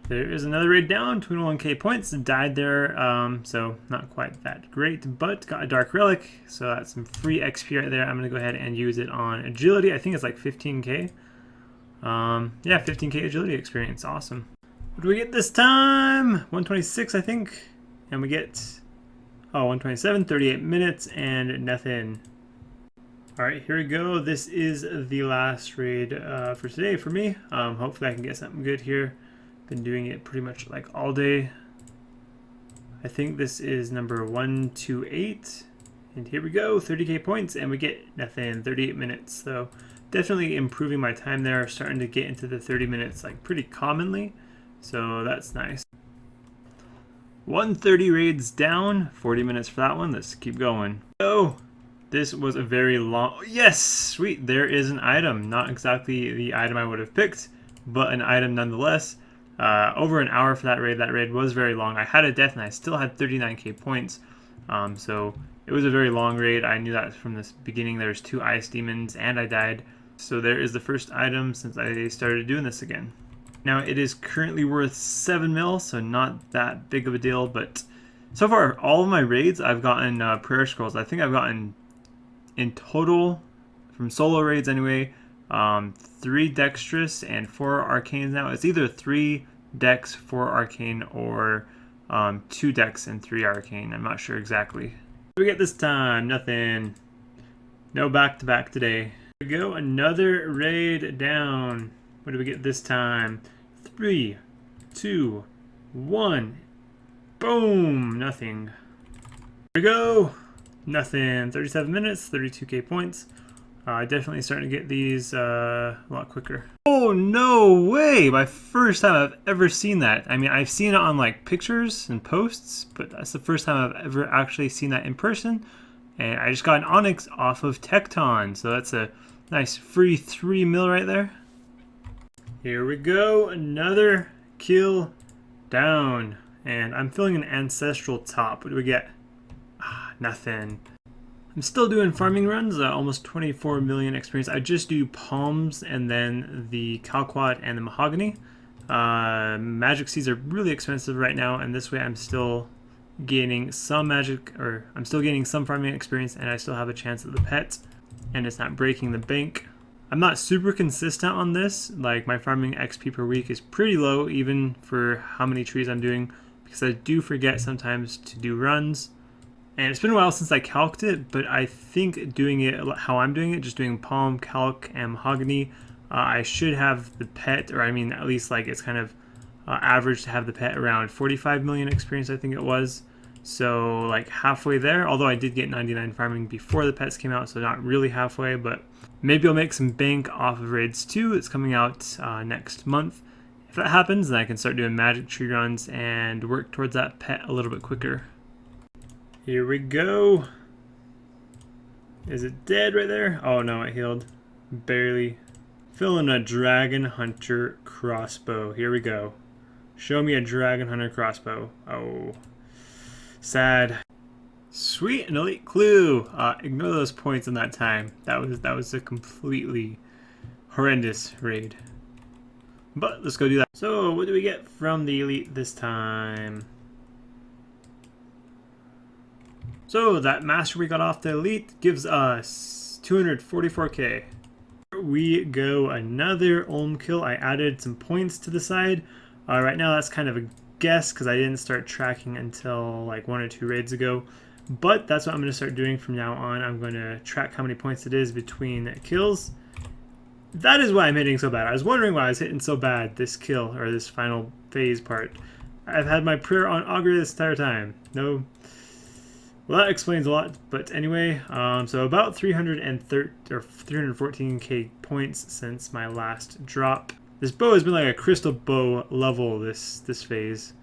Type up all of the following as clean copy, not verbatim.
There is another raid down, 21k points, died there, so not quite that great, but got a Dark Relic, so that's some free XP right there. I'm going to go ahead and use it on Agility. I think it's like 15k. Yeah, 15k Agility experience, awesome. What do we get this time? 126, I think, and we get, 127, 38 minutes, and nothing. Alright, here we go. This is the last raid for today for me. Hopefully I can get something good here. Been doing it pretty much like all day. I think this is number 128. And here we go, 30k points, and we get nothing, 38 minutes. So definitely improving my time there, starting to get into the 30 minutes like pretty commonly. So that's nice. 130 raids down, 40 minutes for that one. Let's keep going. Oh! This was a very long... Yes! Sweet! There is an item. Not exactly the item I would have picked, but an item nonetheless. Over an hour for that raid. That raid was very long. I had a death and I still had 39k points. So it was a very long raid. I knew that from the beginning. There's 2 ice demons and I died. So there is the first item since I started doing this again. Now it is currently worth 7 mil, so not that big of a deal, but so far all of my raids I've gotten prayer scrolls. I think I've gotten in total, from solo raids anyway, 3 dexterous and 4 arcanes now. It's either 3 dex, 4 arcane, or 2 dex and 3 arcane. I'm not sure exactly. What do we get this time? Nothing. No back-to-back today. Here we go, another raid down. What do we get this time? 3, 2, 1. Boom! Nothing. Here we go! Nothing. 37 minutes, 32k points. Definitely starting to get these a lot quicker. Oh, no way! My first time I've ever seen that. I mean, I've seen it on like pictures and posts, but that's the first time I've ever actually seen that in person. And I just got an Onyx off of Tecton, so that's a nice free 3 mil right there. Here we go, another kill down. And I'm filling an ancestral top. What do we get? Nothing. I'm still doing farming runs, almost 24 million experience. I just do palms and then the calquat and the mahogany. Magic seeds are really expensive right now, and this way I'm still gaining some I'm still gaining some farming experience, and I still have a chance at the pet, and it's not breaking the bank. I'm not super consistent on this. Like, my farming XP per week is pretty low, even for how many trees I'm doing, because I do forget sometimes to do runs. And it's been a while since I calced it, but I think doing it how I'm doing it, just doing palm, calc, and mahogany, I should have the pet, or I mean at least like it's kind of average to have the pet around 45 million experience, I think it was. So like halfway there, although I did get 99 farming before the pets came out, so not really halfway, but maybe I'll make some bank off of Raids 2. It's coming out next month. If that happens, then I can start doing magic tree runs and work towards that pet a little bit quicker. Here we go. Is it dead right there? Oh no, it healed. Barely. Filling a Dragon Hunter crossbow. Here we go. Show me a Dragon Hunter crossbow. Oh. Sad. Sweet, an elite clue. Ignore those points in that time. That was a completely horrendous raid. But let's go do that. So what do we get from the elite this time? So that master we got off the elite gives us 244k. We go another Olm kill. I added some points to the side. Right now that's kind of a guess because I didn't start tracking until like 1 or 2 raids ago. But that's what I'm going to start doing from now on. I'm going to track how many points it is between kills. That is why I'm hitting so bad. I was wondering why I was hitting so bad this kill, or this final phase part. I've had my prayer on Augury this entire time. No. Well, that explains a lot. But anyway, so about 314k points since my last drop. This bow has been like a crystal bow level this phase.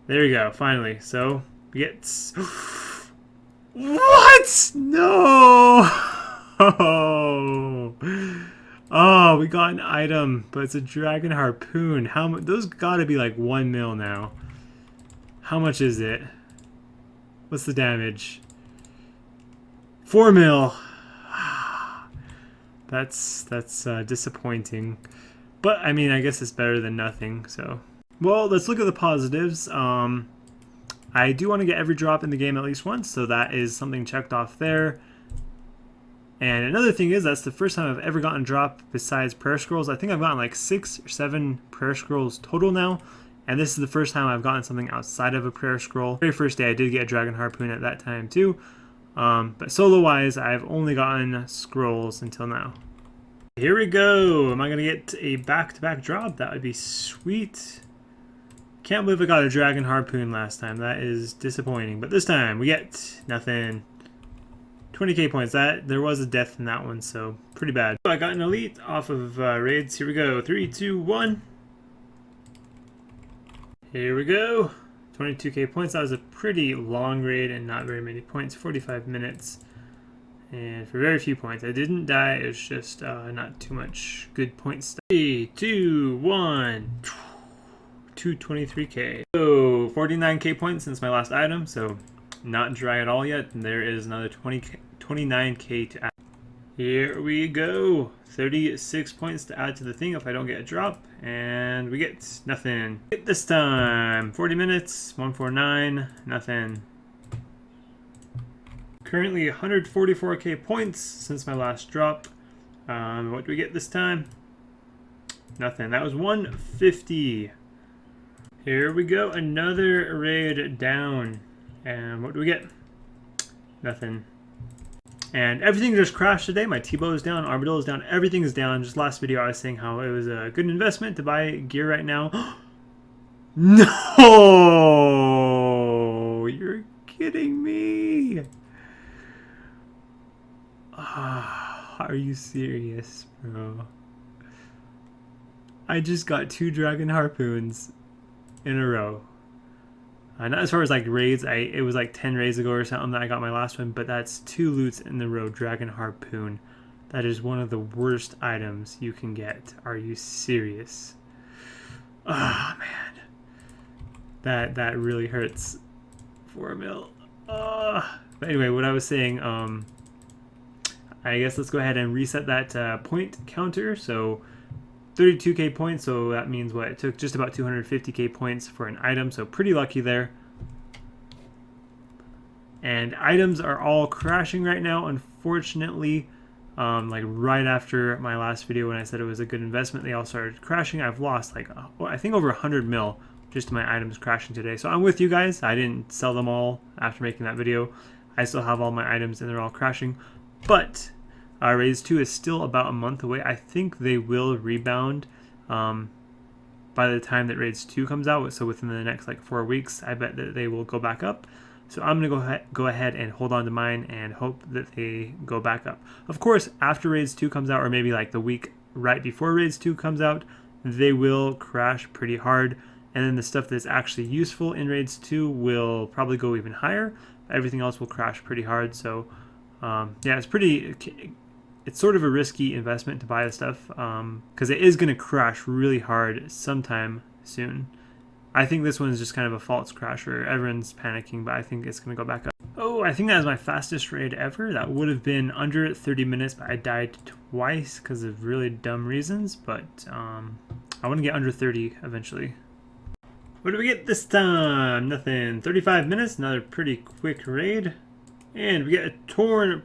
There we go, finally. So we get... What? No! Oh, we got an item, but it's a dragon harpoon. How much? Those gotta be like 1 mil now. How much is it? What's the damage? 4 mil. That's disappointing. But I mean, I guess it's better than nothing. So Well, let's look at the positives. I do want to get every drop in the game at least once, so that is something checked off there. And another thing is, that's the first time I've ever gotten a drop besides prayer scrolls. I think I've gotten like 6 or 7 prayer scrolls total now. And this is the first time I've gotten something outside of a prayer scroll. The very first day I did get a dragon harpoon at that time too. But solo-wise, I've only gotten scrolls until now. Here we go. Am I going to get a back-to-back drop? That would be sweet. Can't believe I got a dragon harpoon last time. That is disappointing. But this time we get nothing. 20k points. There was a death in that one, so pretty bad. I got an elite off of raids. Here we go. 3, 2, 1. Here we go. 22k points. That was a pretty long raid and not very many points. 45 minutes. And for very few points. I didn't die. It was just not too much good points. 3, 2, 1. 223k. So 49k points since my last item. So not dry at all yet. And there is another 29k to add. Here we go. 36 points to add to the thing if I don't get a drop. And we get nothing. Get this time. 40 minutes. 149. Nothing. Currently 144k points since my last drop. What do we get this time? Nothing. That was 150. Here we go. Another raid down. And what do we get? Nothing. And everything just crashed today. My T-bow is down, Armadillo is down, everything is down. Just last video I was saying how it was a good investment to buy gear right now. No! You're kidding me! Are you serious, bro? I just got 2 dragon harpoons in a row. Not as far as like raids, it was like 10 raids ago or something that I got my last one, but that's 2 loots in the row. Dragon harpoon. That is one of the worst items you can get. Are you serious? Oh man, that really hurts. 4 mil. But anyway, what I was saying, I guess let's go ahead and reset that point counter. So 32k points, so that means what? It took just about 250k points for an item, so pretty lucky there. And items are all crashing right now, unfortunately. Like right after my last video when I said it was a good investment, they all started crashing. I've lost like, I think over 100 mil just to my items crashing today. So I'm with you guys. I didn't sell them all after making that video. I still have all my items and they're all crashing. But Raids 2 is still about a month away. I think they will rebound by the time that Raids 2 comes out. So within the next like 4 weeks, I bet that they will go back up. So I'm going to go ahead and hold on to mine and hope that they go back up. Of course, after Raids 2 comes out, or maybe like the week right before Raids 2 comes out, they will crash pretty hard. And then the stuff that's actually useful in Raids 2 will probably go even higher. Everything else will crash pretty hard. So yeah, it's sort of a risky investment to buy the stuff because it is going to crash really hard sometime soon. I think this one is just kind of a false crash where everyone's panicking, but I think it's going to go back up. Oh, I think that was my fastest raid ever. That would have been under 30 minutes, but I died twice because of really dumb reasons. But I want to get under 30 eventually. What do we get this time? Nothing. 35 minutes, another pretty quick raid. And we get a torn.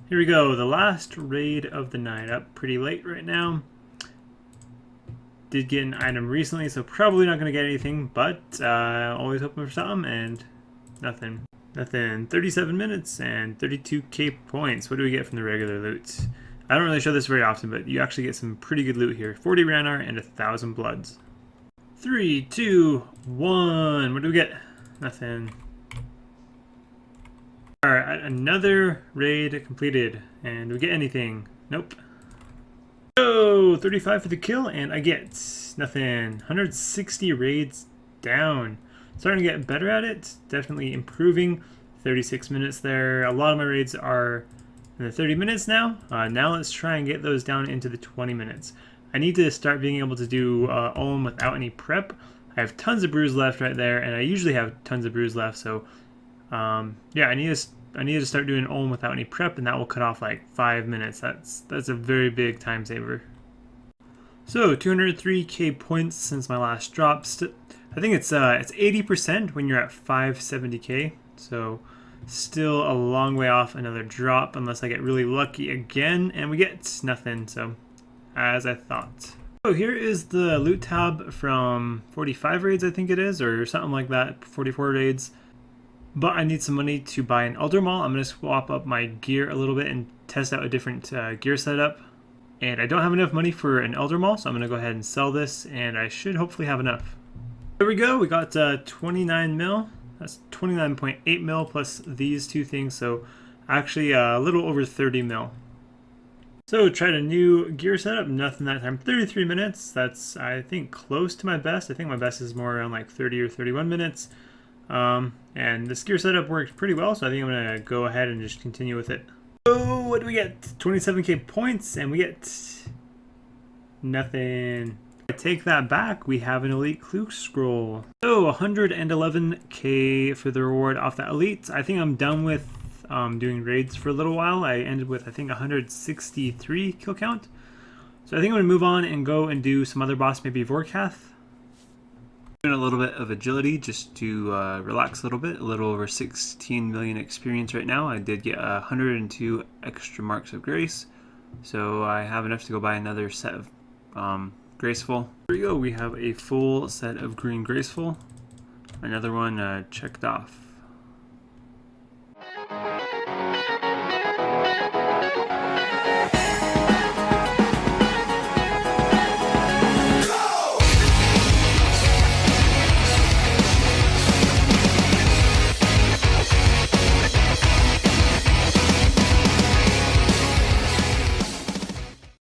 Here we go, the last raid of the night. Up pretty late right now. Did get an item recently, so probably not going to get anything, but always hoping for something, and nothing. Nothing. 37 minutes and 32k points. What do we get from the regular loot? I don't really show this very often, but you actually get some pretty good loot here. 40 graardor and 1,000 bloods. 3, 2, 1. What do we get? Nothing. Alright, another raid completed. And do we get anything? Nope. Oh, 35 for the kill, and I get nothing. 160 raids down. Starting to get better at it. Definitely improving. 36 minutes there. A lot of my raids are in the 30 minutes now. Now let's try and get those down into the 20 minutes. I need to start being able to do Olm without any prep. I have tons of brews left right there, and I usually have tons of brews left, so yeah, I need to start doing Olm without any prep, and that will cut off like 5 minutes. That's a very big time saver. So 203k points since my last drop. I think it's 80% when you're at 570k. So still a long way off another drop unless I get really lucky again, and we get nothing. So as I thought. So here is the loot tab from 45 raids, I think it is, or something like that. 44 raids. But I need some money to buy an Elder Maul. I'm going to swap up my gear a little bit and test out a different gear setup. And I don't have enough money for an Elder Maul, so I'm going to go ahead and sell this, and I should hopefully have enough. There we go. We got 29 mil. That's 29.8 mil plus these two things, so actually a little over 30 mil. So tried a new gear setup, nothing that time. 33 minutes. That's, I think, close to my best. I think my best is more around like 30 or 31 minutes. And this gear setup worked pretty well, so I think I'm going to go ahead and just continue with it. So what do we get? 27k points, and we get nothing. I take that back, we have an elite clue scroll. So 111k for the reward off that elite. I think I'm done with doing raids for a little while. I ended with, I think, 163 kill count. So I think I'm going to move on and go and do some other boss, maybe Vorkath. Doing a little bit of agility just to relax a little over 16 million experience right now. I did get 102 extra marks of grace, so I have enough to go buy another set of graceful. Here we go, we have a full set of green graceful, another one checked off.